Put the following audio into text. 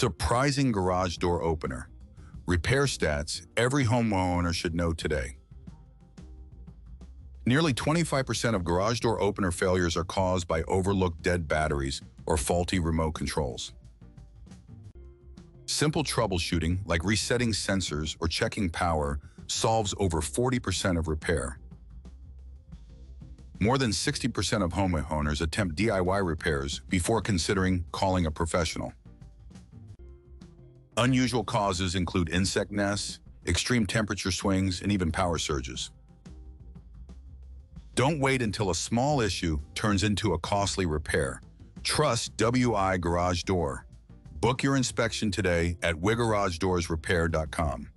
Surprising garage door opener. Repair stats every homeowner should know today. Nearly 25% of garage door opener failures are caused by overlooked dead batteries or faulty remote controls. Simple troubleshooting, like resetting sensors or checking power, solves over 40% of repair. More than 60% of homeowners attempt DIY repairs before considering calling a professional. Unusual causes include insect nests, extreme temperature swings, and even power surges. Don't wait until a small issue turns into a costly repair. Trust WI Garage Door. Book your inspection today at WIGarageDoorsRepair.com.